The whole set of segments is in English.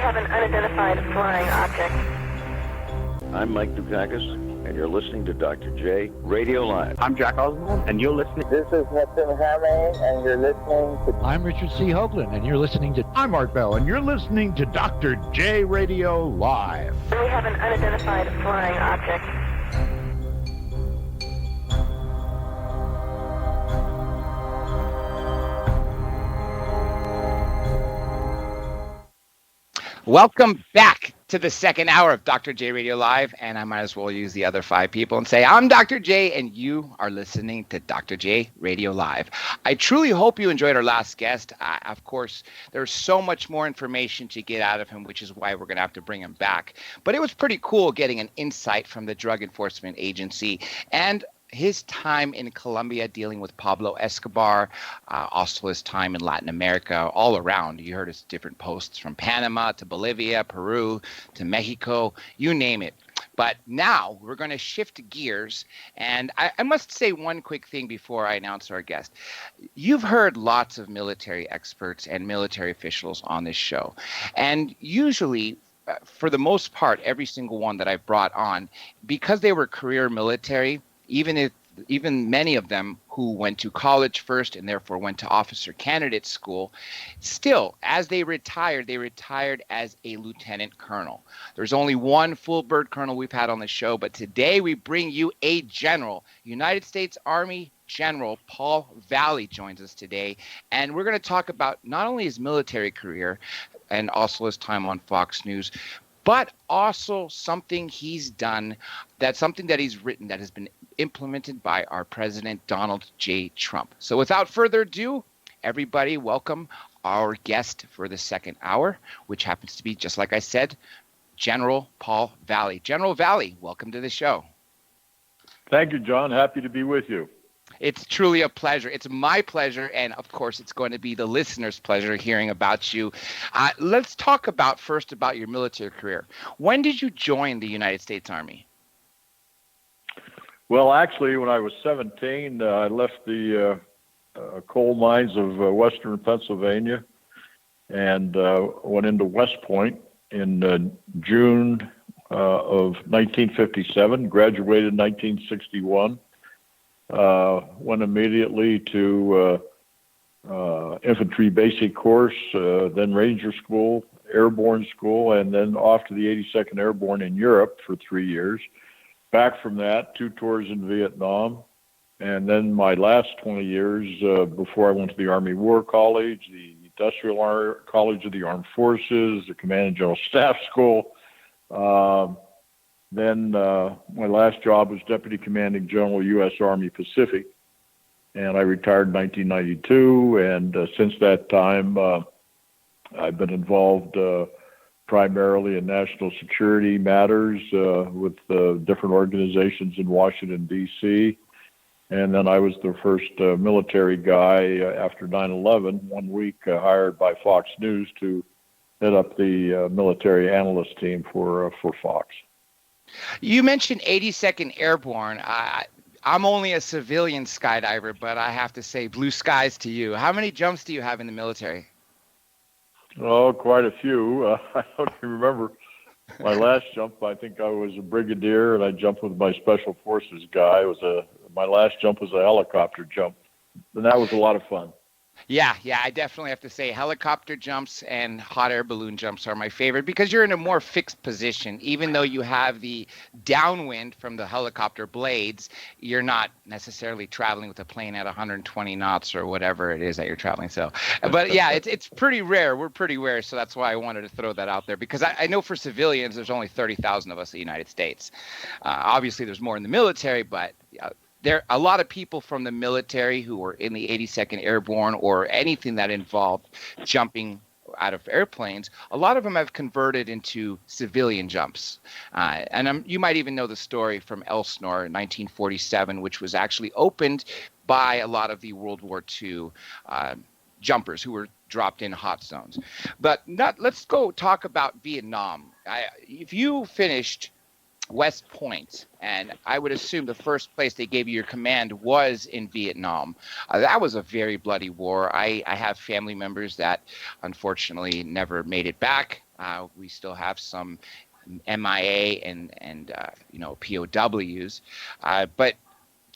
have an unidentified flying object. I'm Mike Dukakis, and you're listening to Dr. J Radio Live. I'm Jack Oswald, and you're listening. This is Hudson Hamay, and you're listening to... I'm Richard C. Hoagland, and you're listening to... I'm Art Bell, and you're listening to Dr. J Radio Live. We have an unidentified flying object. Welcome back to the second hour of Dr. J Radio Live, and I might as well use the other five people and say, I'm Dr. J, and you are listening to Dr. J Radio Live. I truly hope you enjoyed our last guest. Of course, there's so much more information to get out of him, which is why we're going to have to bring him back. But it was pretty cool getting an insight from the Drug Enforcement Agency and his time in Colombia dealing with Pablo Escobar, also his time in Latin America, all around. You heard his different posts from Panama to Bolivia, Peru to Mexico, you name it. But now we're going to shift gears. And I must say one quick thing before I announce our guest. You've heard lots of military experts and military officials on this show. And usually, for the most part, every single one that I've brought on, because they were career military, even many of them who went to college first and therefore went to officer candidate school, still, as they retired as a lieutenant colonel. There's only one full bird colonel we've had on the show, but today we bring you a general. United States Army General Paul Vallely joins us today, and we're going to talk about not only his military career and also his time on Fox News, but also something he's done, something that he's written that has been implemented by our President Donald J. Trump. So without further ado, everybody welcome our guest for the second hour, which happens to be, just like I said, General Paul Vallely. General Vallely, welcome to the show. Thank you, John. Happy to be with you. It's truly a pleasure. It's my pleasure, and of course, it's going to be the listeners' pleasure hearing about you. Let's talk first about your military career. When did you join the United States Army? Well, actually, when I was 17, I left the coal mines of western Pennsylvania and went into West Point in June of 1957, graduated in 1961. Went immediately to infantry basic course, then Ranger School, Airborne School, and then off to the 82nd Airborne in Europe for 3 years. Back from that, 2 tours in Vietnam, and then my last 20 years before I went to the Army War College, the Industrial College of the Armed Forces, the Command and General Staff School. Then my last job was Deputy Commanding General, U.S. Army Pacific, and I retired in 1992. And since that time, I've been involved primarily in national security matters with different organizations in Washington, D.C. And then I was the first military guy after 9/11, 1 week hired by Fox News to head up the military analyst team for Fox. You mentioned 82nd Airborne. I'm only a civilian skydiver, but I have to say blue skies to you. How many jumps do you have in the military? Oh, quite a few. I don't even remember my last jump. I think I was a brigadier, and I jumped with my special forces guy. My last jump was a helicopter jump, and that was a lot of fun. Yeah, I definitely have to say helicopter jumps and hot air balloon jumps are my favorite because you're in a more fixed position. Even though you have the downwind from the helicopter blades, you're not necessarily traveling with a plane at 120 knots or whatever it is that you're traveling. So, but yeah, it's pretty rare. We're pretty rare. So that's why I wanted to throw that out there because I know for civilians, there's only 30,000 of us in the United States. Obviously, there's more in the military, but there are a lot of people from the military who were in the 82nd Airborne or anything that involved jumping out of airplanes. A lot of them have converted into civilian jumps. And you might even know the story from Elsinore in 1947, which was actually opened by a lot of the World War II jumpers who were dropped in hot zones. But let's go talk about Vietnam. If you finished West Point, and I would assume the first place they gave you your command was in Vietnam. That was a very bloody war. I have family members that unfortunately never made it back. We still have some MIA and POWs, but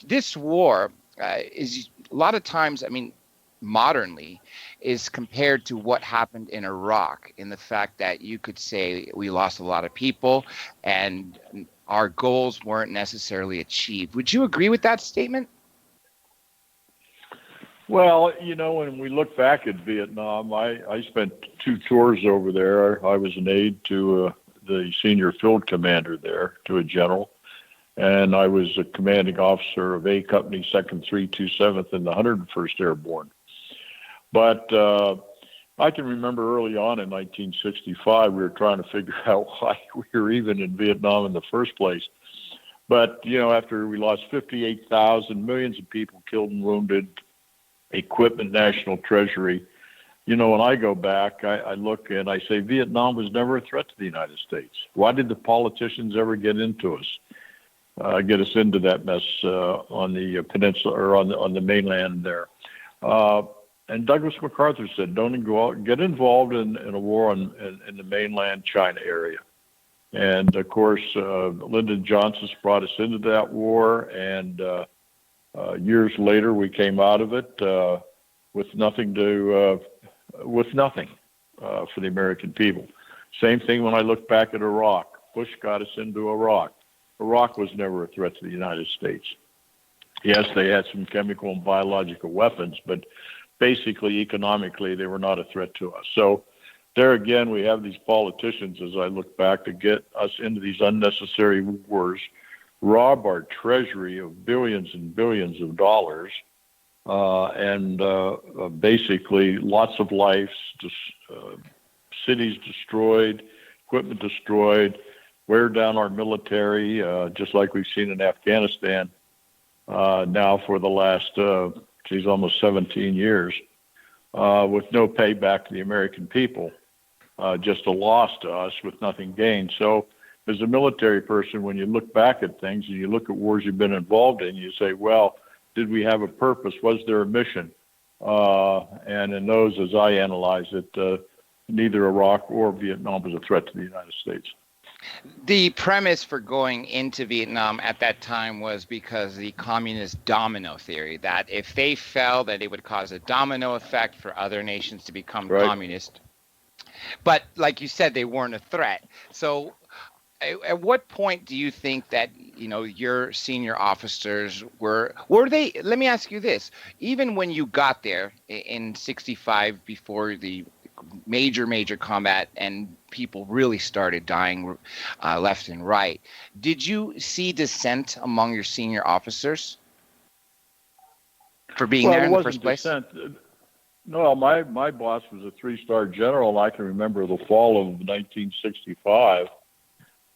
this war is a lot of times, I mean, modernly, is compared to what happened in Iraq, in the fact that you could say we lost a lot of people and our goals weren't necessarily achieved. Would you agree with that statement? Well, when we look back at Vietnam, I spent 2 tours over there. I was an aide to the senior field commander there, to a general. And I was a commanding officer of A Company, 2nd 327th in the 101st Airborne. But I can remember early on in 1965, we were trying to figure out why we were even in Vietnam in the first place. But, after we lost 58,000, millions of people killed and wounded, equipment, national treasury, when I go back, I look and I say, Vietnam was never a threat to the United States. Why did the politicians ever get into us? Get us into that mess on the peninsula or on the mainland there. And Douglas MacArthur said, don't get involved in a war in the mainland China area. And of course, Lyndon Johnson brought us into that war. And years later, we came out of it with nothing for the American people. Same thing when I look back at Iraq. Bush got us into Iraq. Iraq was never a threat to the United States. Yes, they had some chemical and biological weapons, but basically, economically, they were not a threat to us. So there again, we have these politicians, as I look back, to get us into these unnecessary wars, rob our treasury of billions and billions of dollars, and basically lots of lives, cities destroyed, equipment destroyed, wear down our military, just like we've seen in Afghanistan now for the last, almost 17 years, with no payback to the American people, just a loss to us with nothing gained. So as a military person, when you look back at things and you look at wars you've been involved in, you say, well, did we have a purpose? Was there a mission? And in those, as I analyze it, neither Iraq or Vietnam was a threat to the United States. The premise for going into Vietnam at that time was because the communist domino theory, that if they fell, that it would cause a domino effect for other nations to become communist. But like you said, they weren't a threat. So at what point do you think that, your senior officers were they, let me ask you this, even when you got there in 65, before the major combat and people really started dying left and right, did you see dissent among your senior officers for being there in the first place? No, my boss was a 3-star general, and I can remember the fall of 1965.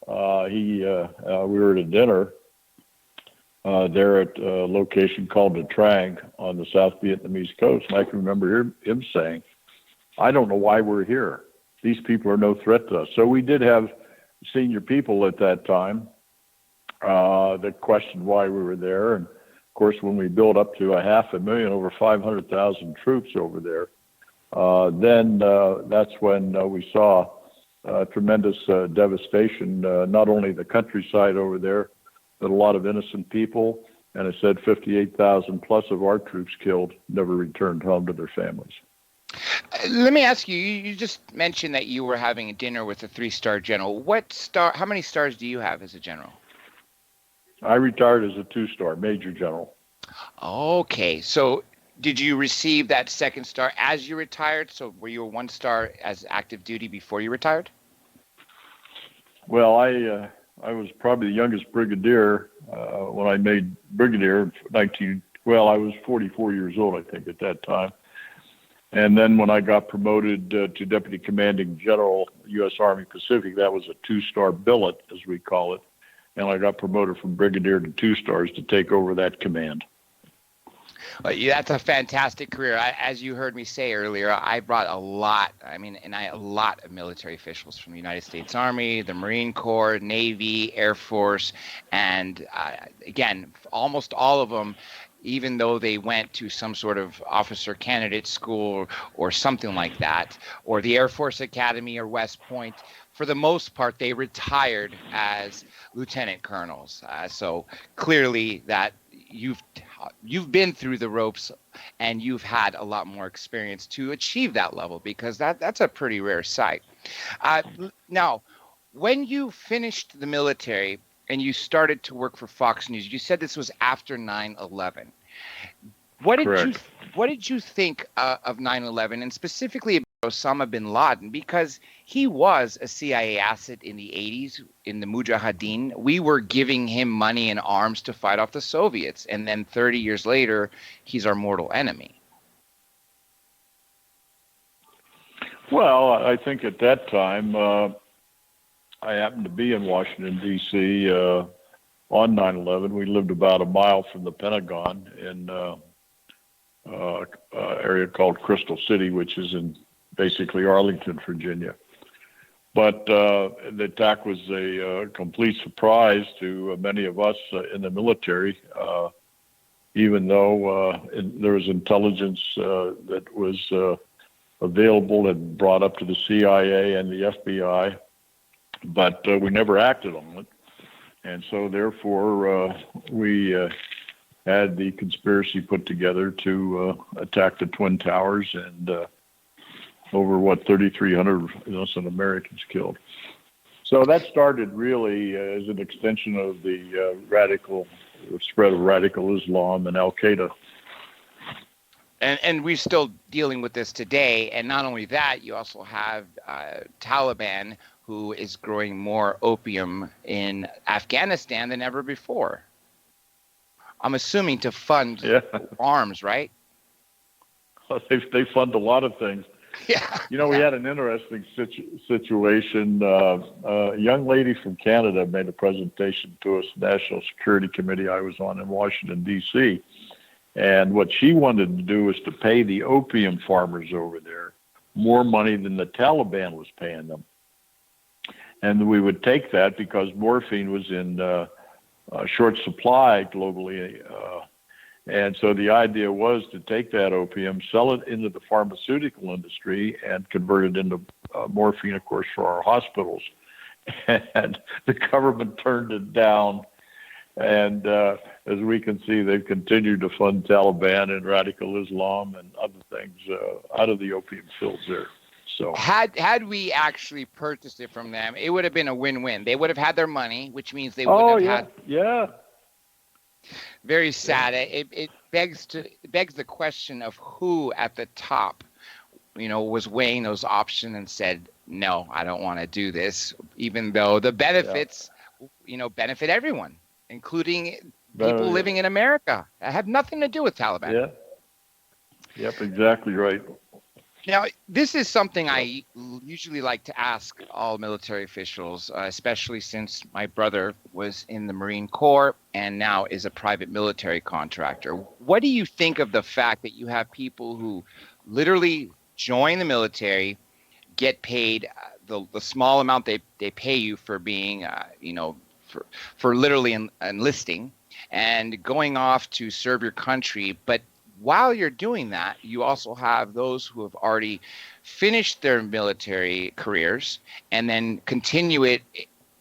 We were at a dinner there at a location called the Trang on the South Vietnamese coast, and I can remember him saying, I don't know why we're here. These people are no threat to us. So we did have senior people at that time that questioned why we were there. And of course, when we built up to 500,000, over 500,000 troops over there, then that's when we saw tremendous devastation, not only the countryside over there, but a lot of innocent people. And it said 58,000 plus of our troops killed never returned home to their families. Let me ask you, you just mentioned that you were having a dinner with a 3-star general. How many stars do you have as a general? I retired as a 2-star, major general. Okay. So did you receive that 2nd star as you retired? So were you a 1-star as active duty before you retired? Well, I was probably the youngest brigadier when I made brigadier. I was 44 years old, I think, at that time. And then when I got promoted to Deputy Commanding General, U.S. Army Pacific, that was a 2-star billet, as we call it. And I got promoted from brigadier to 2 stars to take over that command. Well, yeah, that's a fantastic career. As you heard me say earlier, I brought a lot of military officials from the United States Army, the Marine Corps, Navy, Air Force, and again, almost all of them, even though they went to some sort of officer candidate school or something like that, or the Air Force Academy or West Point. For the most part, they retired as lieutenant colonels. So clearly that you've been through the ropes and you've had a lot more experience to achieve that level, because that's a pretty rare sight. Now, when you finished the military and you started to work for Fox News, you said this was after 9/11. Correct. What did you think of 9/11, and specifically about Osama bin Laden? Because he was a CIA asset in the 80s in the Mujahideen. We were giving him money and arms to fight off the Soviets, and then 30 years later, he's our mortal enemy. Well, I think at that time, I happened to be in Washington, D.C. On 9/11. We lived about a mile from the Pentagon in an area called Crystal City, which is in basically Arlington, Virginia. But the attack was a complete surprise to many of us in the military, even though there was intelligence that was available and brought up to the CIA and the FBI, but we never acted on it. And so therefore we had the conspiracy put together to attack the Twin Towers, and over 3,300 innocent Americans killed. So that started really as an extension of the spread of radical Islam and Al-Qaeda. And we're still dealing with this today. And not only that, you also have Taliban, who is growing more opium in Afghanistan than ever before. I'm assuming to fund arms, right? They fund a lot of things. Yeah. We had an interesting situation. A young lady from Canada made a presentation to us, National Security Committee I was on in Washington, D.C., and what she wanted to do was to pay the opium farmers over there more money than the Taliban was paying them. And we would take that because morphine was in short supply globally. And so the idea was to take that opium, sell it into the pharmaceutical industry, and convert it into morphine, of course, for our hospitals. And the government turned it down. And as we can see, they've continued to fund Taliban and radical Islam and other things out of the opium fields there. So had we actually purchased it from them, it would have been a win-win. They would have had their money, which means they would have had. Yeah. Very sad. It begs the question of who at the top, was weighing those options and said, no, I don't want to do this, even though the benefits, benefit everyone, including people living in America. That have nothing to do with Taliban. Yeah. Yep, exactly right. Now, this is something I usually like to ask all military officials, especially since my brother was in the Marine Corps and now is a private military contractor. What do you think of the fact that you have people who literally join the military, get paid the small amount they pay you for being, for literally enlisting and going off to serve your country, but while you're doing that, you also have those who have already finished their military careers and then continue it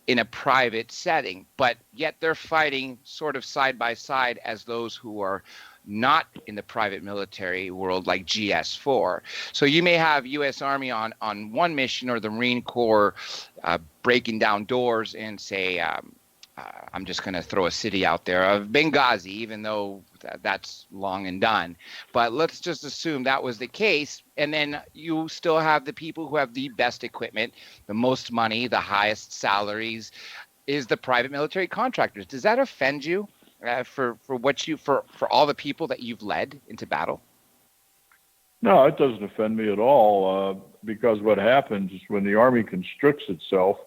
in a private setting, but yet they're fighting sort of side by side as those who are not in the private military world, like GS4. So you may have U.S. Army on one mission, or the Marine Corps breaking down doors and say, I'm just going to throw a city out there of Benghazi, even though that's long and done. But let's just assume that was the case. And then you still have the people who have the best equipment, the most money, the highest salaries, is the private military contractors. Does that offend you for all the people that you've led into battle? No, it doesn't offend me at all, because what happens is when the Army constricts itself,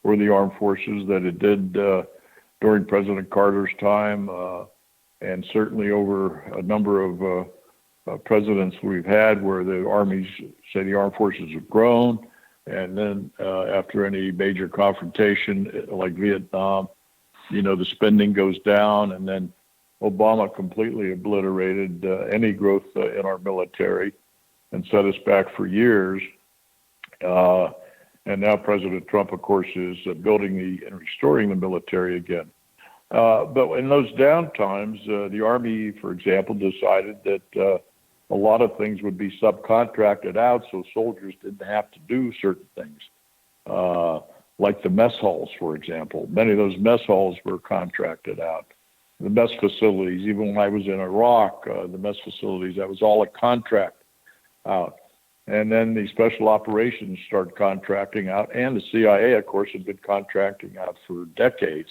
or the armed forces, that it did during President Carter's time, and certainly over a number of presidents we've had, where the armies, say the armed forces, have grown, and then after any major confrontation like Vietnam, the spending goes down, and then Obama completely obliterated any growth in our military and set us back for years. And now President Trump, of course, is building and restoring the military again. But in those downtimes, the Army, for example, decided that a lot of things would be subcontracted out, so soldiers didn't have to do certain things, like the mess halls, for example. Many of those mess halls were contracted out. The mess facilities, even when I was in Iraq, the mess facilities, that was all a contract out. And then the special operations started contracting out, and the CIA, of course, had been contracting out for decades.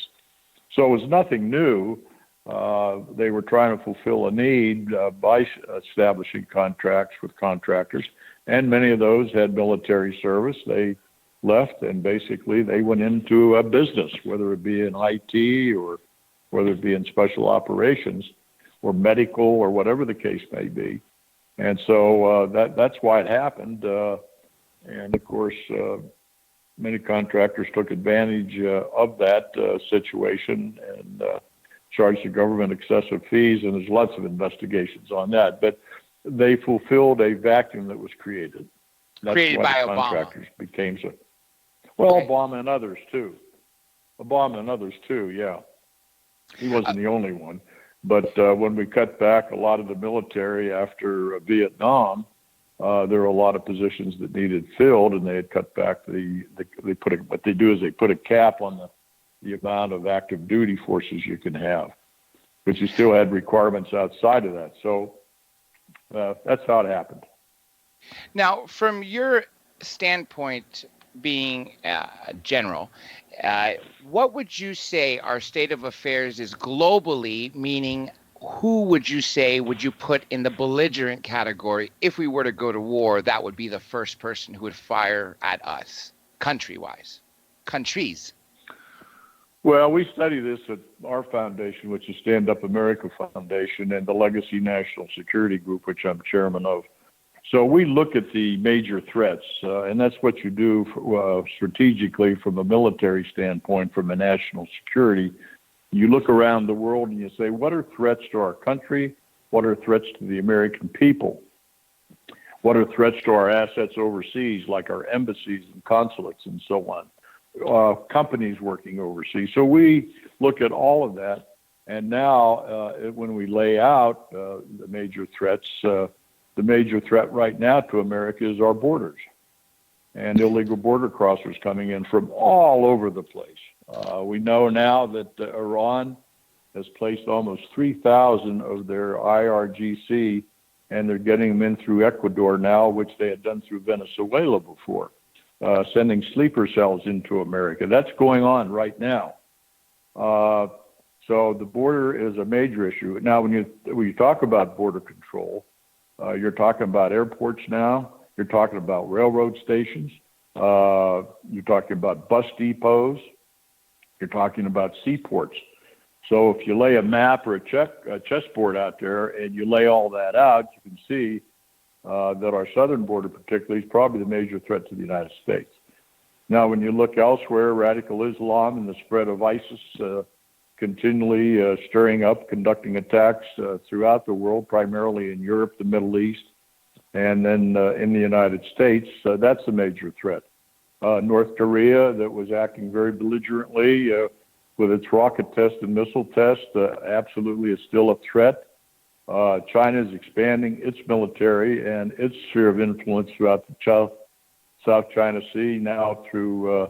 So it was nothing new. They were trying to fulfill a need by establishing contracts with contractors, and many of those had military service. They left, and basically they went into a business, whether it be in IT or whether it be in special operations or medical or whatever the case may be. And so that's why it happened. And of course, many contractors took advantage of that situation and charged the government excessive fees. And there's lots of investigations on that. But they fulfilled a vacuum that was created. That's Created by why contractors Obama. became so. Well, Okay. Obama and others too. Yeah, he wasn't the only one. But when we cut back a lot of the military after Vietnam, there were a lot of positions that needed filled, and they had cut back what they do is they put a cap on the amount of active duty forces you can have, but you still had requirements outside of that. So that's how it happened. Now, from your standpoint, being general, what would you say our state of affairs is globally, meaning who would you say would you put in the belligerent category? If we were to go to war, that would be the first person who would fire at us, countries. Well, we study this at our foundation, which is Stand Up America Foundation, and the Legacy National Security Group, which I'm chairman of. So we look at the major threats, and that's what you do strategically from a military standpoint, from a national security. You look around the world and you say, what are threats to our country? What are threats to the American people? What are threats to our assets overseas, like our embassies and consulates and so on, companies working overseas? So we look at all of that, and now when we lay out the major threats, the major threat right now to America is our borders and illegal border crossers coming in from all over the place. We know now that Iran has placed almost 3,000 of their IRGC, and they're getting them in through Ecuador now, which they had done through Venezuela before, sending sleeper cells into America. That's going on right now. So the border is a major issue. Now, when you talk about border control, you're talking about airports now. You're talking about railroad stations. You're talking about bus depots. You're talking about seaports. So if you lay a map or a chessboard out there and you lay all that out, you can see that our southern border particularly is probably the major threat to the United States. Now, when you look elsewhere, radical Islam and the spread of ISIS continually stirring up, conducting attacks throughout the world, primarily in Europe, the Middle East, and then in the United States. That's a major threat. North Korea, that was acting very belligerently with its rocket test and missile test, absolutely is still a threat. China is expanding its military and its sphere of influence throughout the South China Sea, now through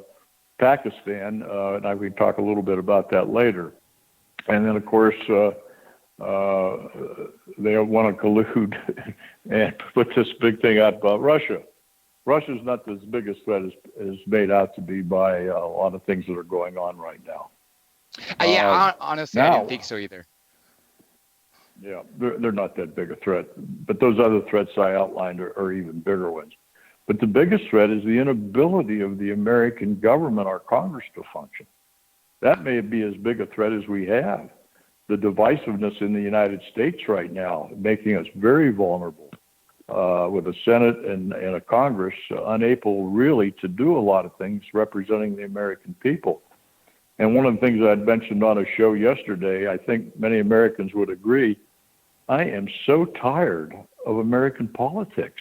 Pakistan, and I can talk a little bit about that later. And then, of course, they want to collude and put this big thing out about Russia. Russia's not as big a threat as made out to be by a lot of things that are going on right now. Honestly, I didn't think so either. Yeah, they're not that big a threat. But those other threats I outlined are even bigger ones. But the biggest threat is the inability of the American government, our Congress, to function. That may be as big a threat as we have. The divisiveness in the United States right now, making us very vulnerable with a Senate and a Congress unable really to do a lot of things representing the American people. And one of the things I'd mentioned on a show yesterday, I think many Americans would agree, I am so tired of American politics.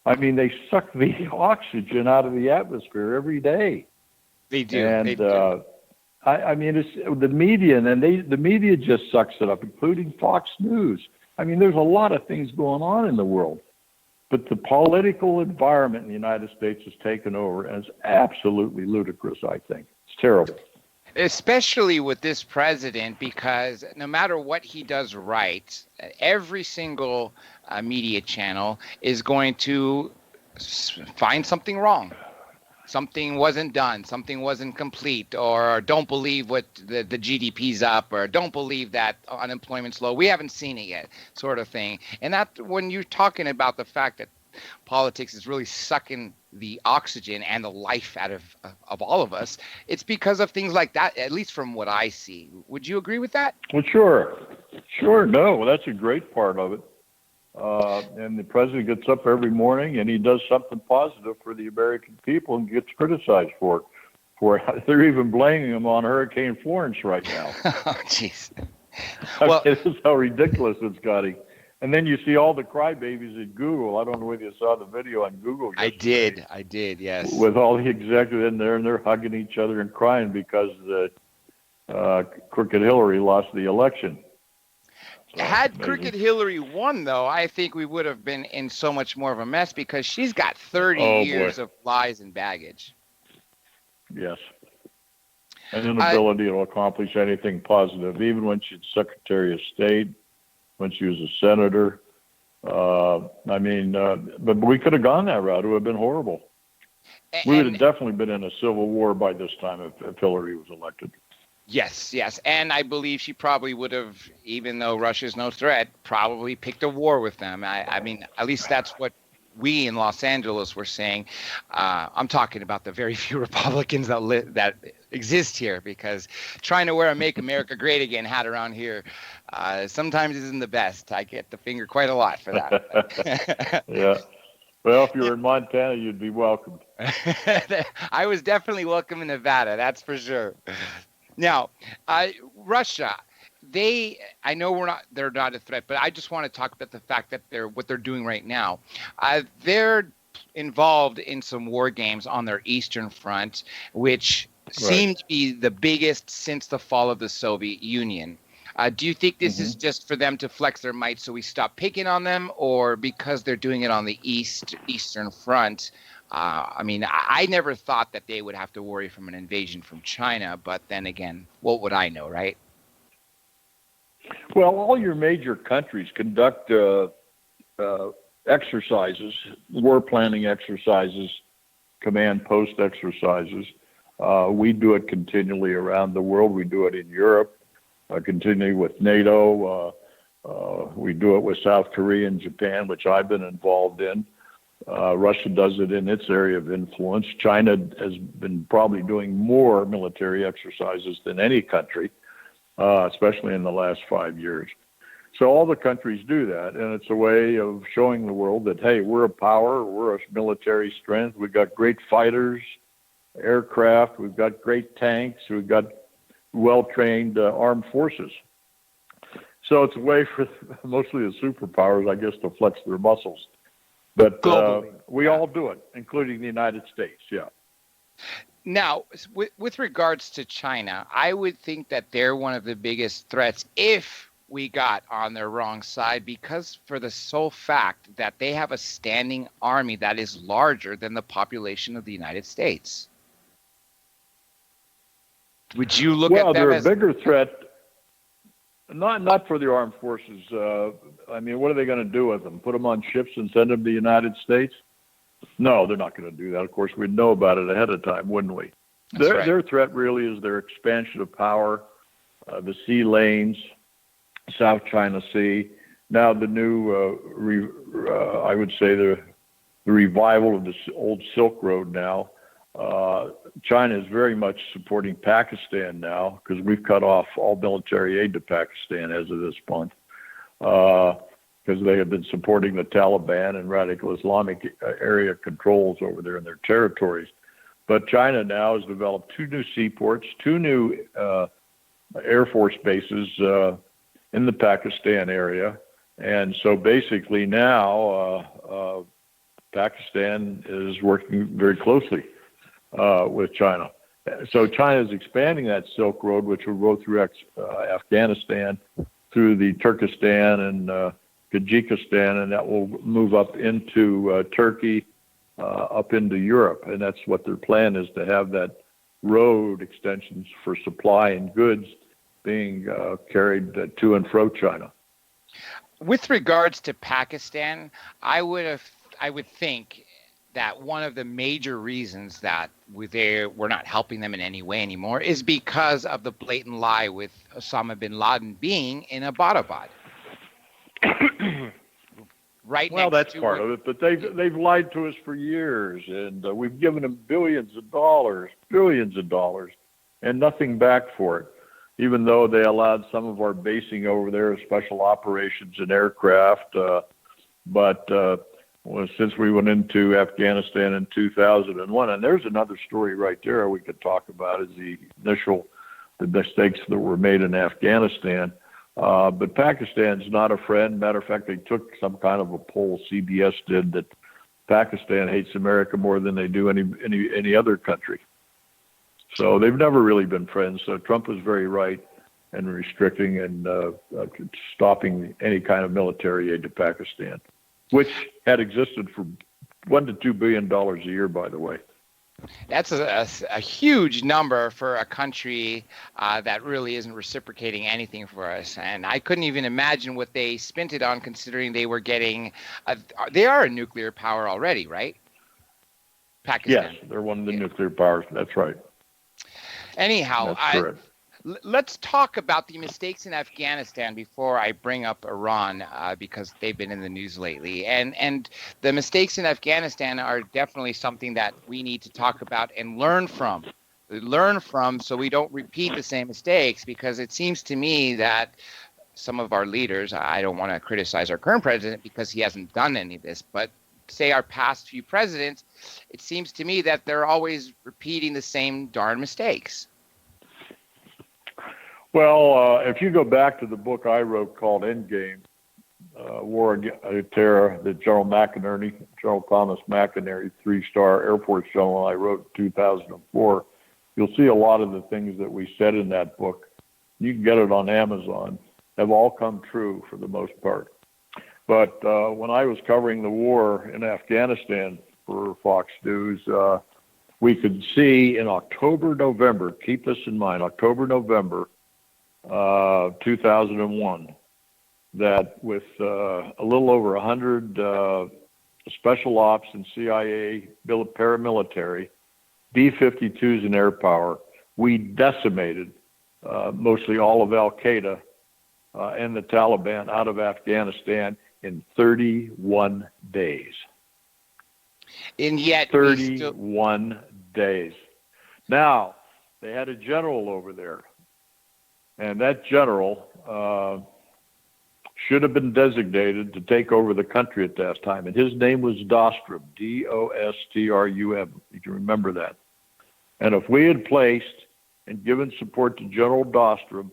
I mean, they suck the oxygen out of the atmosphere every day. They do. And they do. I mean, it's the media, and the media just sucks it up, including Fox News. I mean, there's a lot of things going on in the world, but the political environment in the United States has taken over, and it's absolutely ludicrous, I think. It's terrible. Especially with this president, because no matter what he does right, every single media channel is going to find something wrong. Something wasn't done, something wasn't complete, or don't believe what the GDP's up, or don't believe that unemployment's low. We haven't seen it yet, sort of thing. And that, when you're talking about the fact that politics is really sucking the oxygen and the life out of all of us, it's because of things like that, at least from what I see. Would you agree with that? Well, sure. No, that's a great part of it. And the president gets up every morning and he does something positive for the American people and gets criticized for it. They're even blaming him on Hurricane Florence right now. Oh, jeez. Well, this is how ridiculous it's getting. And then you see all the crybabies at Google. I don't know whether you saw the video on Google yesterday. I did, yes. With all the executives in there, and they're hugging each other and crying because crooked Hillary lost the election. Had crooked Hillary won, though, I think we would have been in so much more of a mess, because she's got 30 years of lies and baggage. Yes. An inability to accomplish anything positive, even when she's Secretary of State, when she was a senator. But we could have gone that route. It would have been horrible. We would have definitely been in a civil war by this time if Hillary was elected. Yes. And I believe she probably would have, even though Russia's no threat, probably picked a war with them. I mean, at least that's what we in Los Angeles were saying. I'm talking about the very few Republicans that exist here, because trying to wear a Make America Great Again hat around here sometimes isn't the best. I get the finger quite a lot for that. Yeah. Well, if you were in Montana, you'd be welcomed. I was definitely welcome in Nevada, that's for sure. Now, Russia, I know they're not a threat, but I just want to talk about the fact that what they're doing right now. They're involved in some war games on their eastern front, which seem to be the biggest since the fall of the Soviet Union. Do you think this is just for them to flex their might so we stop picking on them, or because they're doing it on the eastern front? I never thought that they would have to worry from an invasion from China, but then again, what would I know, right? Well, all your major countries conduct exercises, war planning exercises, command post exercises. We do it continually around the world. We do it in Europe, continually with NATO. We do it with South Korea and Japan, which I've been involved in. Russia does it in its area of influence. China has been probably doing more military exercises than any country, especially in the last 5 years. So all the countries do that, and it's a way of showing the world that, hey, we're a power, we're a military strength, we've got great fighters, aircraft, we've got great tanks, we've got well-trained armed forces. So it's a way for mostly the superpowers, I guess, to flex their muscles. But we all do it, including the United States, yeah. Now, with regards to China, I would think that they're one of the biggest threats if we got on their wrong side, because for the sole fact that they have a standing army that is larger than the population of the United States. Would you look at them they're as a bigger threat? Not for the armed forces. What are they going to do with them? Put them on ships and send them to the United States? No, they're not going to do that. Of course, we'd know about it ahead of time, wouldn't we? Their threat really is their expansion of power, the sea lanes, South China Sea. Now the new, I would say the revival of the old Silk Road now. China is very much supporting Pakistan now, because we've cut off all military aid to Pakistan as of this month, because they have been supporting the Taliban and radical Islamic area controls over there in their territories. But China now has developed 2 new seaports, 2 new Air Force bases in the Pakistan area. And so basically now Pakistan is working very closely with China. So China is expanding that Silk Road, which will go through Afghanistan, through the Turkestan and Tajikistan, and that will move up into Turkey, up into Europe. And that's what their plan is, to have that road extensions for supply and goods being carried to and fro China. With regards to Pakistan, I would think that one of the major reasons that we're not helping them in any way anymore is because of the blatant lie with Osama bin Laden being in Abbottabad. Right. Well, that's part of it, but they've lied to us for years, and we've given them billions of dollars, and nothing back for it. Even though they allowed some of our basing over there, special operations and aircraft, but since we went into Afghanistan in 2001, and there's another story right there we could talk about, is the mistakes that were made in Afghanistan. But Pakistan's not a friend. Matter of fact, they took some kind of a poll, CBS did, that Pakistan hates America more than they do any other country. So they've never really been friends. So Trump was very right in restricting and stopping any kind of military aid to Pakistan, which had existed for $1 to $2 billion a year, by the way. That's a huge number for a country that really isn't reciprocating anything for us. And I couldn't even imagine what they spent it on, considering they were getting they are a nuclear power already, right? Pakistan. Yes, they're one of the nuclear powers. That's right. Anyhow, That's correct. Let's talk about the mistakes in Afghanistan before I bring up Iran, because they've been in the news lately. And the mistakes in Afghanistan are definitely something that we need to talk about and learn from. So we don't repeat the same mistakes, because it seems to me that some of our leaders, I don't want to criticize our current president because he hasn't done any of this, but say our past few presidents, it seems to me that they're always repeating the same darn mistakes. Well, if you go back to the book I wrote called Endgame, War on Terror, that General Thomas McInerney, 3-star Air Force general, I wrote in 2004, you'll see a lot of the things that we said in that book. You can get it on Amazon, have all come true for the most part. But when I was covering the war in Afghanistan for Fox News, we could see in October, November, keep this in mind, October, November, 2001, that with a little over 100 special ops and CIA paramilitary, B-52s and air power, we decimated mostly all of Al-Qaeda and the Taliban out of Afghanistan in 31 days. And yet 31 days. Now, they had a general over there. And that general should have been designated to take over the country at that time. And his name was Dostrum, D-O-S-T-R-U-M. You can remember that. And if we had placed and given support to General Dostrum,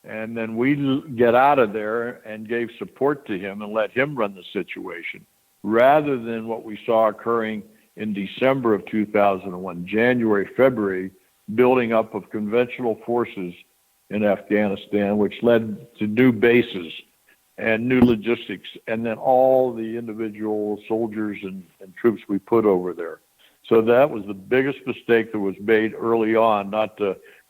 and then we get out of there and gave support to him and let him run the situation, rather than what we saw occurring in December of 2001, January, February, building up of conventional forces in Afghanistan, which led to new bases and new logistics, and then all the individual soldiers and troops we put over there. So that was the biggest mistake that was made early on.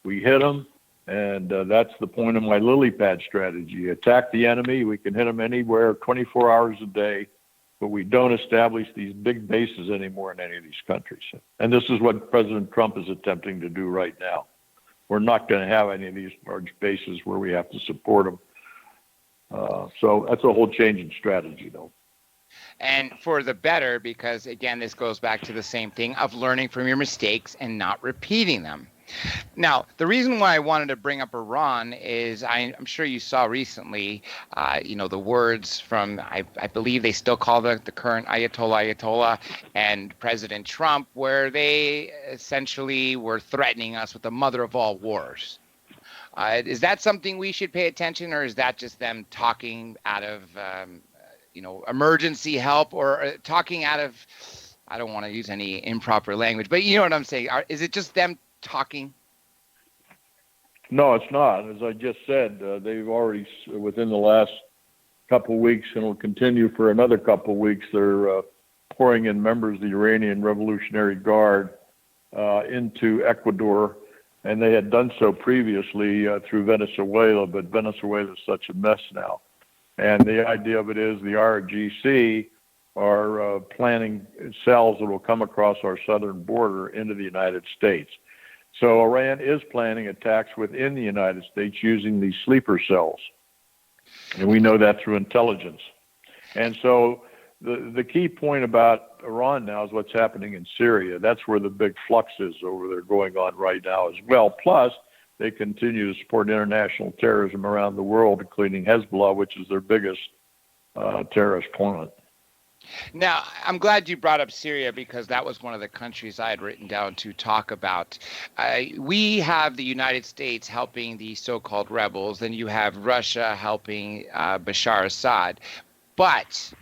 We hit them, and that's the point of my lily pad strategy. Attack the enemy. We can hit them anywhere, 24 hours a day, but we don't establish these big bases anymore in any of these countries. And this is what President Trump is attempting to do right now. We're not going to have any of these large bases where we have to support them. So that's a whole change in strategy, though. And for the better, because, again, this goes back to the same thing of learning from your mistakes and not repeating them. Now, the reason why I wanted to bring up Iran is I'm sure you saw recently, the words from, I believe they still call the current Ayatollah, and President Trump, where they essentially were threatening us with the mother of all wars. Is that something we should pay attention, or is that just them talking out of, emergency help, or talking out of, I don't want to use any improper language, but you know what I'm saying? Is it just them talking? No, it's not. As I just said, they've already, within the last couple of weeks, and will continue for another couple of weeks, they're pouring in members of the Iranian Revolutionary Guard into Ecuador, and they had done so previously through Venezuela, but Venezuela is such a mess now. And the idea of it is the RGC are planning cells that will come across our southern border into the United States. So Iran is planning attacks within the United States using these sleeper cells. And we know that through intelligence. And so the key point about Iran now is what's happening in Syria. That's where the big flux is over there going on right now as well. Plus, they continue to support international terrorism around the world, including Hezbollah, which is their biggest terrorist opponent. Now, I'm glad you brought up Syria, because that was one of the countries I had written down to talk about. We have the United States helping the so-called rebels, and you have Russia helping Bashar Assad. But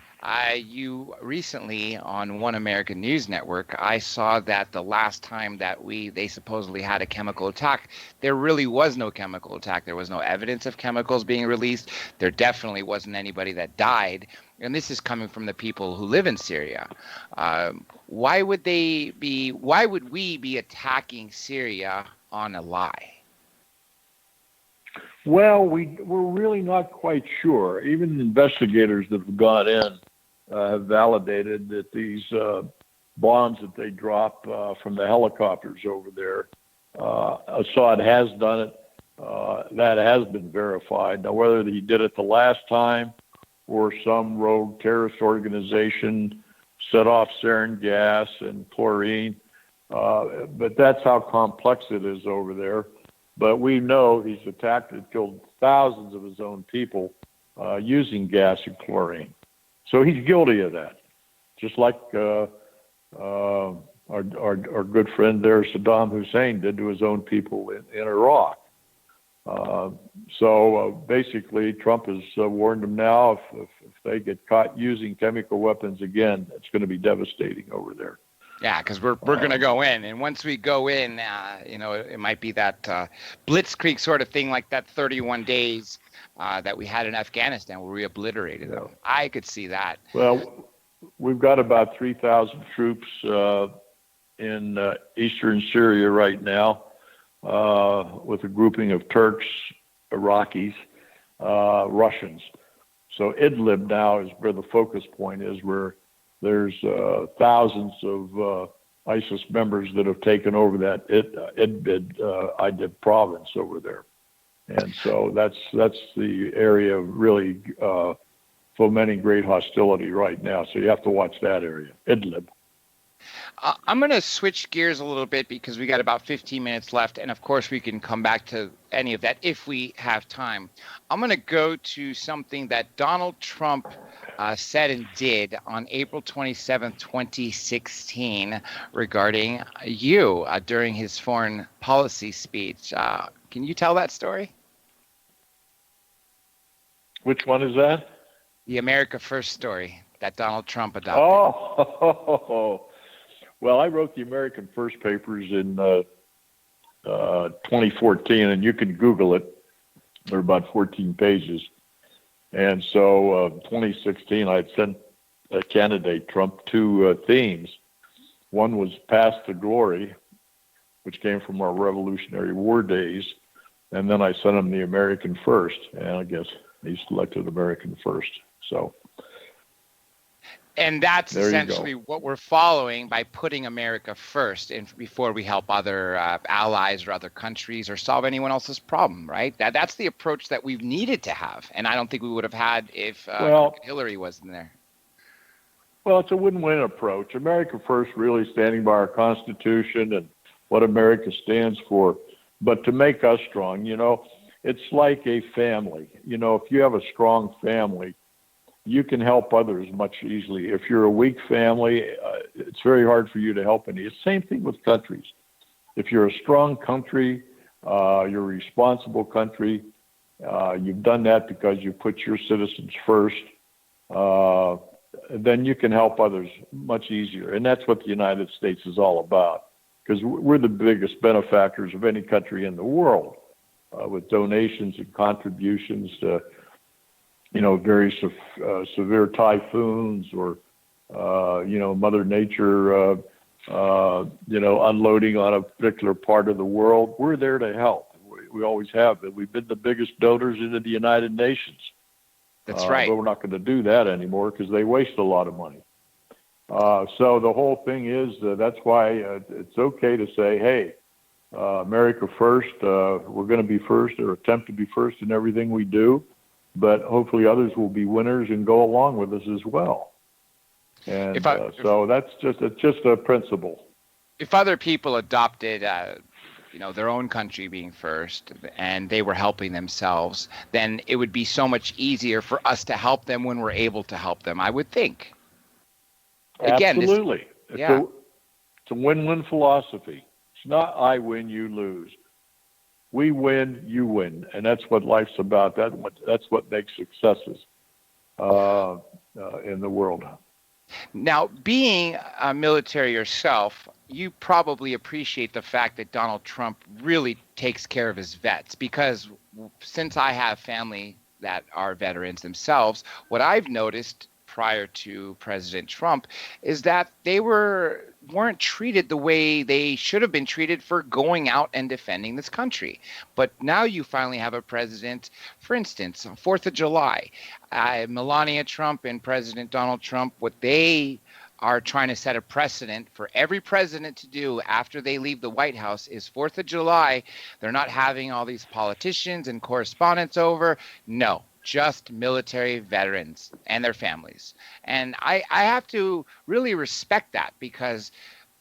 you recently, on One American News Network, I saw that the last time that they supposedly had a chemical attack, there really was no chemical attack. There was no evidence of chemicals being released. There definitely wasn't anybody that died. And this is coming from the people who live in Syria. Why would we be attacking Syria on a lie? Well, we're really not quite sure. Even investigators that have gone in have validated that these bombs that they drop from the helicopters over there, Assad has done it. That has been verified. Now, whether he did it the last time or some rogue terrorist organization set off sarin gas and chlorine, but that's how complex it is over there. But we know he's attacked and killed thousands of his own people using gas and chlorine. So he's guilty of that, just like our good friend there, Saddam Hussein, did to his own people in Iraq. So basically, Trump has warned them now, if they get caught using chemical weapons again, it's going to be devastating over there. Yeah, because we're going to go in, and once we go in, it might be that blitzkrieg sort of thing, like that 31 days that we had in Afghanistan, where we obliterated them. I could see that. Well, we've got about 3,000 troops in eastern Syria right now, with a grouping of Turks, Iraqis, Russians. So Idlib now is where the focus point is, where there's thousands of ISIS members that have taken over that Idlib province over there. And so that's the area of really fomenting great hostility right now. So you have to watch that area, Idlib. I'm going to switch gears a little bit, because we got about 15 minutes left. And of course, we can come back to any of that if we have time. I'm going to go to something that Donald Trump said and did on April 27th, 2016, regarding you during his foreign policy speech. Can you tell that story? Which one is that? The America First story that Donald Trump adopted. Oh, well, I wrote the American First papers in 2014, and you can Google it. They're about 14 pages. And so 2016, I had sent a candidate, Trump, two themes. One was Path to Glory, which came from our Revolutionary War days. And then I sent him the American First. And I guess he selected American First. So. And that's essentially what we're following by putting America first, and before we help other allies or other countries or solve anyone else's problem, right? That's the approach that we've needed to have, and I don't think we would have had if Hillary wasn't there. Well, it's a win-win approach. America first, really standing by our Constitution and what America stands for, but to make us strong. It's like a family. If you have a strong family, you can help others much easily. If you're a weak family, it's very hard for you to help any. It's the same thing with countries. If you're a strong country, you're a responsible country, you've done that because you put your citizens first, then you can help others much easier. And that's what the United States is all about, because we're the biggest benefactors of any country in the world, with donations and contributions to, very severe typhoons or, Mother Nature, unloading on a particular part of the world. We're there to help. We always have been. We've been the biggest donors into the United Nations. That's right. But we're not going to do that anymore because they waste a lot of money. So the whole thing is that's why it's okay to say, hey, America first. We're going to be first or attempt to be first in everything we do. But hopefully others will be winners and go along with us as well. And so that's just a principle. If other people adopted, their own country being first, and they were helping themselves, then it would be so much easier for us to help them when we're able to help them, I would think. Absolutely. Again, It's a win-win philosophy. It's not I win, you lose. We win, you win, and that's what life's about. That's what makes successes in the world. Now, being a military yourself, you probably appreciate the fact that Donald Trump really takes care of his vets, because since I have family that are veterans themselves, what I've noticed prior to President Trump is that they weren't treated the way they should have been treated for going out and defending this country. But now you finally have a president, for instance, 4th of July, Melania Trump and President Donald Trump, what they are trying to set a precedent for every president to do after they leave the White House is 4th of July. They're not having all these politicians and correspondents over. No. Just military veterans and their families. And I have to really respect that, because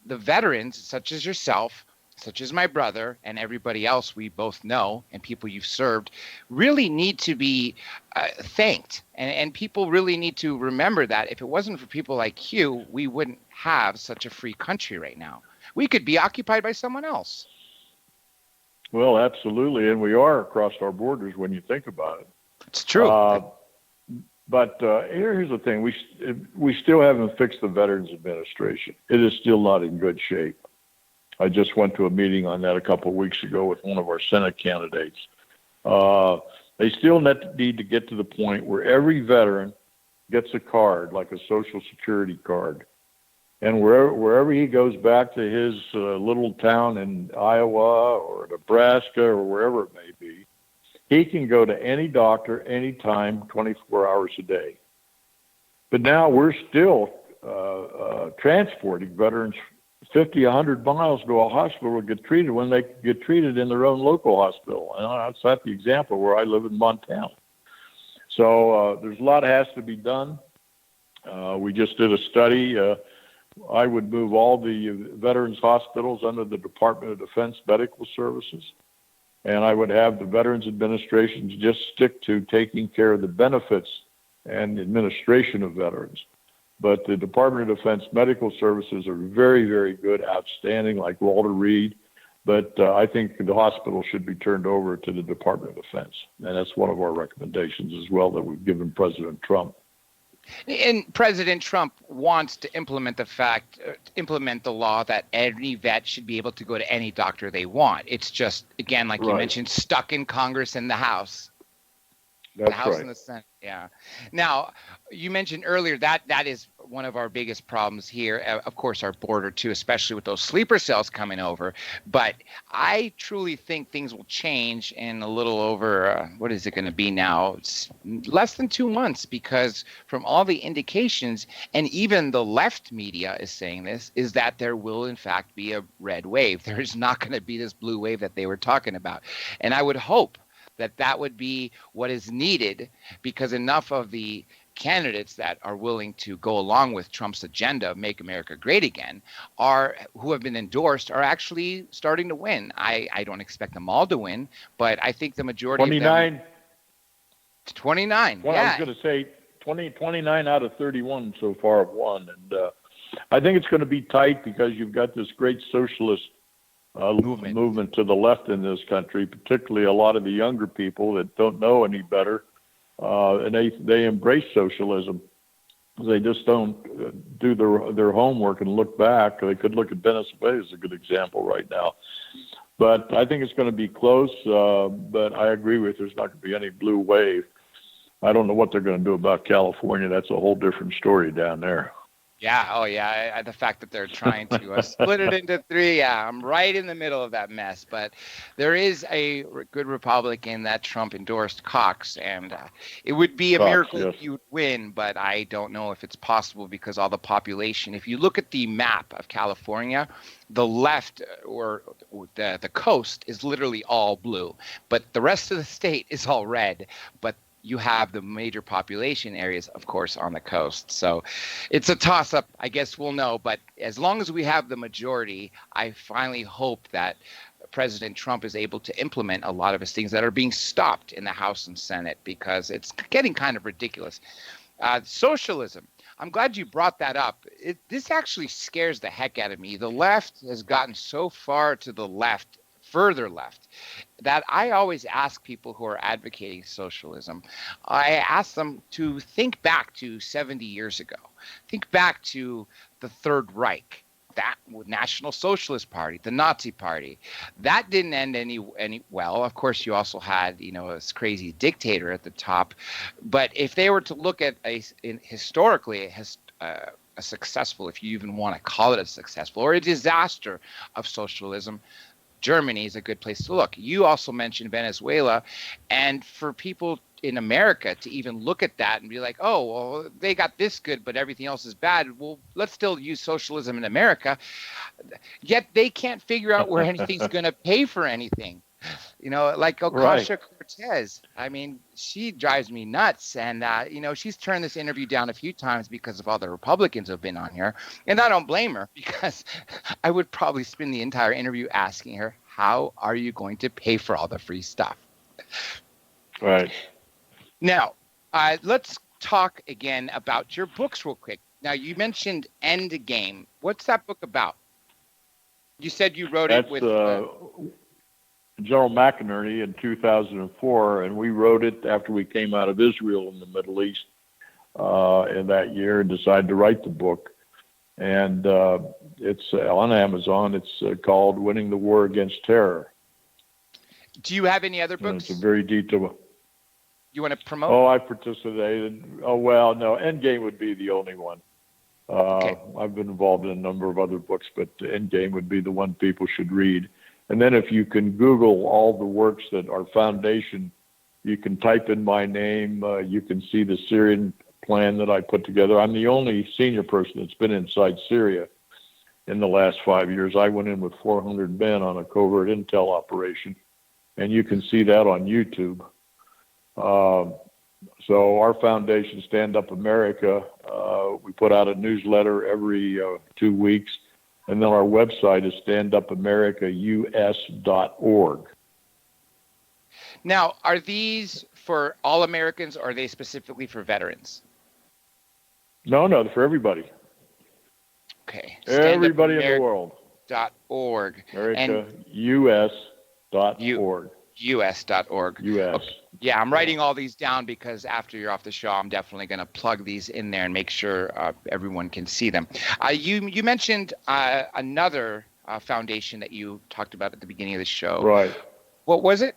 the veterans, such as yourself, such as my brother, and everybody else we both know, and people you've served, really need to be thanked. And people really need to remember that if it wasn't for people like you, we wouldn't have such a free country right now. We could be occupied by someone else. Well, absolutely. And we are across our borders when you think about it. It's true. But here's the thing. We still haven't fixed the Veterans Administration. It is still not in good shape. I just went to a meeting on that a couple of weeks ago with one of our Senate candidates. They still need to get to the point where every veteran gets a card, like a Social Security card. And wherever he goes back to his little town in Iowa or Nebraska or wherever it may be, he can go to any doctor anytime, 24 hours a day. But now we're still transporting veterans 50, 100 miles to a hospital to get treated when they get treated in their own local hospital. And that's the example where I live in Montana. So there's a lot that has to be done. We just did a study. I would move all the veterans hospitals under the Department of Defense Medical Services. And I would have the Veterans Administration just stick to taking care of the benefits and administration of veterans. But the Department of Defense Medical Services are very, very good, outstanding, like Walter Reed. But I think the hospital should be turned over to the Department of Defense. And that's one of our recommendations as well that we've given President Trump. And President Trump wants to implement the law that any vet should be able to go to any doctor they want. It's just, again, like you mentioned, stuck in Congress and the House. That's the House right. and the Senate. Yeah. Now, you mentioned earlier that is one of our biggest problems here. Of course, our border too, especially with those sleeper cells coming over. But I truly think things will change in a little over, what is it going to be now? It's less than 2 months, because from all the indications, and even the left media is saying this, is that there will in fact be a red wave. There is not going to be this blue wave that they were talking about. And I would hope that would be what is needed, because enough of the candidates that are willing to go along with Trump's agenda of Make America Great Again who have been endorsed are actually starting to win. I don't expect them all to win, but I think the majority 29. of them. 29. Well, yeah. I was going to say 29 out of 31 so far have won. And I think it's going to be tight because you've got this great socialist movement to the left in this country, particularly a lot of the younger people that don't know any better. And they embrace socialism. They just don't do their homework and look back. They could look at Venezuela as a good example right now. But I think it's going to be close. But I agree with you. There's not going to be any blue wave. I don't know what they're going to do about California. That's a whole different story down there. Yeah. Oh, yeah. The fact that they're trying to split it into three. Yeah, I'm right in the middle of that mess. But there is a good Republican that Trump endorsed, Cox, and it would be a miracle if you would win. But I don't know if it's possible because all the population. If you look at the map of California, the left or the coast is literally all blue, but the rest of the state is all red. But you have the major population areas, of course, on the coast. So it's a toss-up. I guess we'll know. But as long as we have the majority, I finally hope that President Trump is able to implement a lot of his things that are being stopped in the House and Senate because it's getting kind of ridiculous. Socialism. I'm glad you brought that up. This actually scares the heck out of me. The left has gotten so far to the left, further left, that I always ask people who are advocating socialism, I ask them to think back to 70 years ago. Think back to the Third Reich, that National Socialist Party, the Nazi Party. That didn't end any well. Of course, you also had, this crazy dictator at the top. But if they were to look at historically a successful, if you even want to call it a successful, or a disaster of socialism, Germany is a good place to look. You also mentioned Venezuela, and for people in America to even look at that and be like, oh, well, they got this good, but everything else is bad. Well, let's still use socialism in America. Yet they can't figure out where anything's going to pay for anything. Like Ocasio-Cortez. I mean, she drives me nuts. And, she's turned this interview down a few times because of all the Republicans who have been on here. And I don't blame her because I would probably spend the entire interview asking her, how are you going to pay for all the free stuff? Right. Now, let's talk again about your books real quick. Now, you mentioned Endgame. What's that book about? You said you wrote it with... General McInerney in 2004, and we wrote it after we came out of Israel in the Middle East in that year and decided to write the book. And it's on Amazon. It's called Winning the War Against Terror. Do you have any other books? And it's a very detailed... You want to promote? Oh, I participated. Oh, well, no, Endgame would be the only one. Okay. I've been involved in a number of other books, but Endgame would be the one people should read. And then if you can Google all the works that our foundation, you can type in my name. You can see the Syrian plan that I put together. I'm the only senior person that's been inside Syria in the last 5 years. I went in with 400 men on a covert intel operation, and you can see that on YouTube. So our foundation, Stand Up America, we put out a newsletter every 2 weeks. And then our website is standupamericaus.org. Now, are these for all Americans or are they specifically for veterans? No, for everybody. Okay. Everybody in the world. .org. AmericaUS.org. US.org. US. Okay. Yeah, I'm writing all these down because after you're off the show, I'm definitely going to plug these in there and make sure everyone can see them. You mentioned another foundation that you talked about at the beginning of the show. Right. What was it?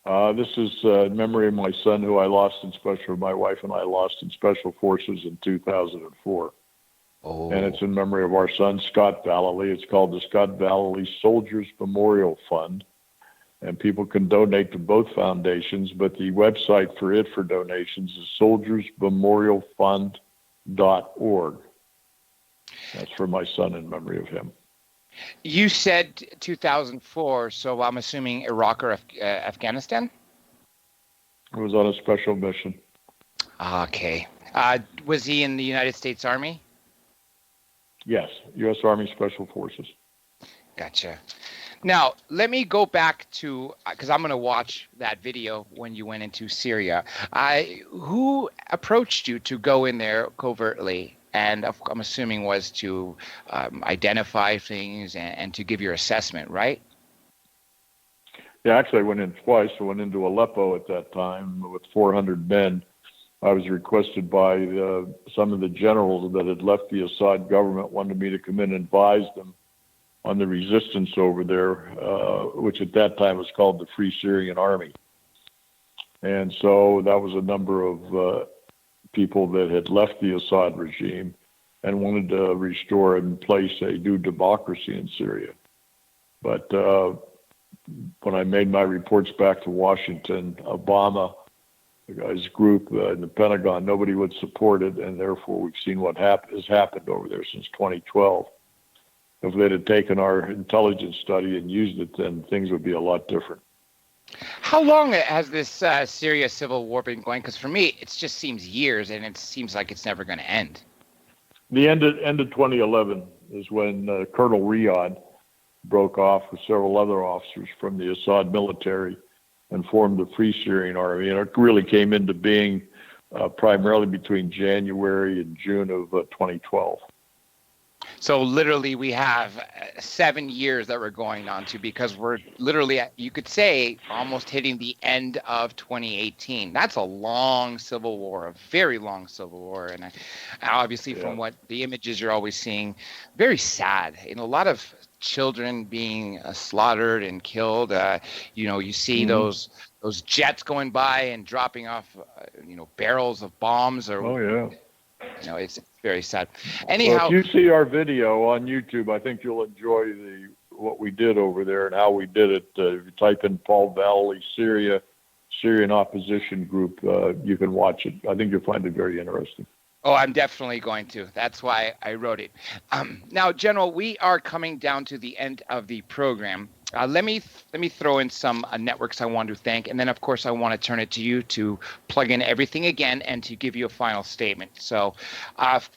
This is in memory of my son who I lost in my wife and I lost in Special Forces in 2004. Oh. And it's in memory of our son, Scott Vallely. It's called the Scott Vallely Soldiers Memorial Fund. And people can donate to both foundations, but the website for donations is soldiersmemorialfund.org. That's for my son in memory of him. You said 2004, so I'm assuming Iraq or Afghanistan? I was on a special mission. Okay. Was he in the United States Army? Yes, U.S. Army Special Forces. Gotcha. Now, let me go back to, because I'm going to watch that video when you went into Syria. Who approached you to go in there covertly? And I'm assuming was to identify things and to give your assessment, right? Yeah, actually, I went in twice. I went into Aleppo at that time with 400 men. I was requested by some of the generals that had left the Assad government, wanted me to come in and advise them on the resistance over there, which at that time was called the Free Syrian Army. And so that was a number of people that had left the Assad regime and wanted to restore and place a new democracy in Syria. But when I made my reports back to Washington, Obama, his group in the Pentagon, nobody would support it, and therefore we've seen what has happened over there since 2012. If they'd have taken our intelligence study and used it, then things would be a lot different. How long has this Syria civil war been going? Because for me, it just seems years, and it seems like it's never going to end. The end of 2011 is when Colonel Riyad broke off with several other officers from the Assad military and formed the Free Syrian Army. And it really came into being primarily between January and June of 2012. So literally we have 7 years that we're going on to, because we're literally, you could say, almost hitting the end of 2018. That's a long civil war, a very long civil war. And obviously from what the images you're always seeing, very sad. A lot of children being slaughtered and killed. You see those jets going by and dropping off, barrels of bombs. It's very sad. Anyhow, well, if you see our video on YouTube, I think you'll enjoy what we did over there and how we did it. If you type in Paul Vallely, Syrian Opposition Group, you can watch it. I think you'll find it very interesting. Oh, I'm definitely going to. That's why I wrote it. Now, General, we are coming down to the end of the program. Let me throw in some networks I want to thank, and then of course I want to turn it to you to plug in everything again and to give you a final statement. So,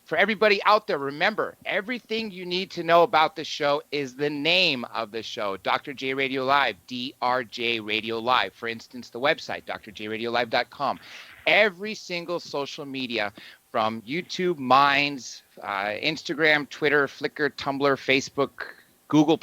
for everybody out there, remember, everything you need to know about the show is the name of the show, Dr. J Radio Live, DRJ Radio Live. For instance, the website, drjradiolive.com. Every single social media, from YouTube, Minds, Instagram, Twitter, Flickr, Tumblr, Facebook, Google+,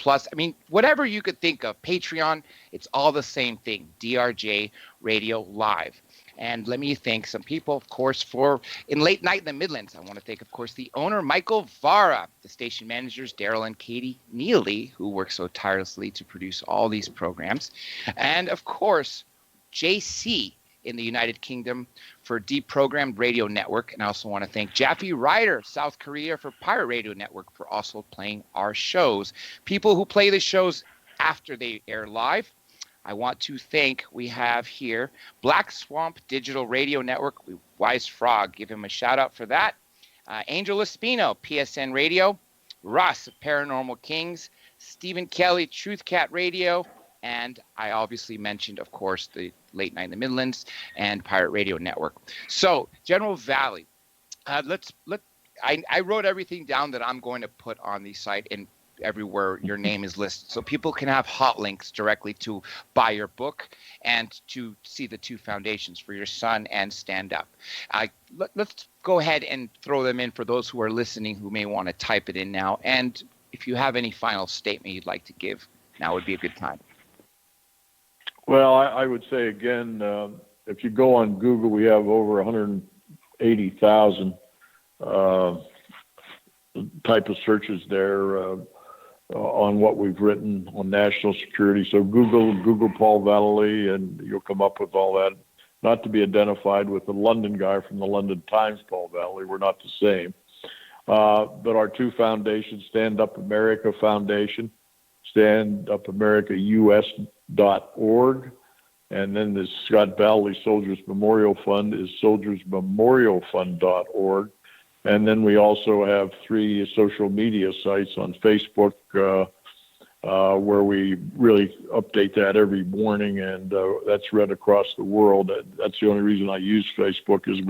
whatever you could think of, Patreon, it's all the same thing, DRJ Radio Live. And let me thank some people, of course, for in late night in the Midlands. I want to thank, of course, the owner, Michael Vara, the station managers, Daryl and Katie Neely, who work so tirelessly to produce all these programs. And, of course, JC in the United Kingdom for Deprogrammed Radio Network. And I also want to thank Jaffe Ryder, South Korea, for Pirate Radio Network for also playing our shows. People who play the shows after they air live. I want to thank, we have here, Black Swamp Digital Radio Network, Wise Frog, give him a shout out for that. Angel Espino, PSN Radio, Russ, Paranormal Kings, Stephen Kelly, Truth Cat Radio, and I obviously mentioned, of course, the Late Night in the Midlands and Pirate Radio Network. So, General Valley, I wrote everything down that I'm going to put on the site and everywhere your name is listed, so people can have hot links directly to buy your book and to see the two foundations for your son and Stand Up. Let's go ahead and throw them in for those who are listening who may want to type it in now. And if you have any final statement you'd like to give, now would be a good time. Well, I would say again, if you go on Google, we have over 180,000 type of searches there on what we've written on national security. So Google Paul Vallely, and you'll come up with all that. Not to be identified with the London guy from the London Times, Paul Vallely. We're not the same. But our two foundations, Stand Up America Foundation, StandUpAmericaUS.org, and then the Scott Valley Soldiers Memorial Fund is soldiersmemorialfund.org. And then we also have 3 social media sites on Facebook, where we really update that every morning, and that's read across the world. That's the only reason I use Facebook, is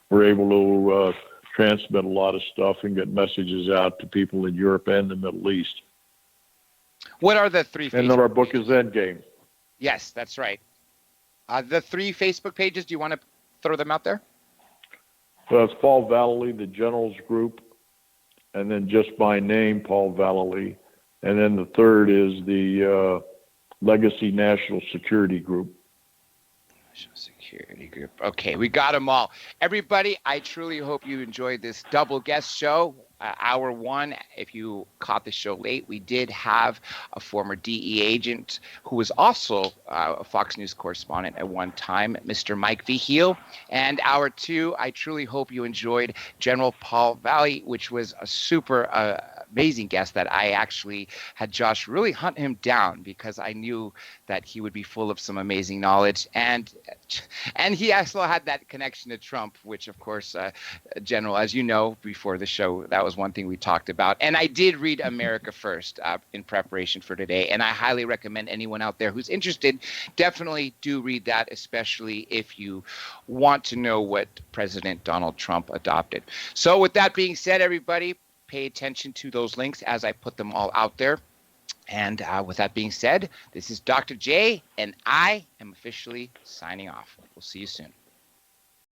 we're able to transmit a lot of stuff and get messages out to people in Europe and the Middle East. What are the three? And then our book is Endgame. Yes, that's right. The 3 Facebook pages, do you want to throw them out there? It's Paul Vallely, the Generals Group, and then just my name, Paul Vallely. And then the third is the Legacy National Security Group. National Security Group. Okay, we got them all. Everybody, I truly hope you enjoyed this double guest show. Hour 1, if you caught the show late, we did have a former DE agent who was also a Fox News correspondent at one time, Mr. Mike Vigil. And hour 2, I truly hope you enjoyed General Paul Vallely, which was a super amazing guest that I actually had Josh really hunt him down, because I knew that he would be full of some amazing knowledge. And he also had that connection to Trump, which, of course, General, as you know, before the show, that was one thing we talked about. And I did read America First in preparation for today, and I highly recommend anyone out there who's interested, definitely do read that, especially if you want to know what President Donald Trump adopted. So with that being said, everybody, pay attention to those links as I put them all out there. And with that being said, this is Dr. J, and I am officially signing off. We'll see you soon.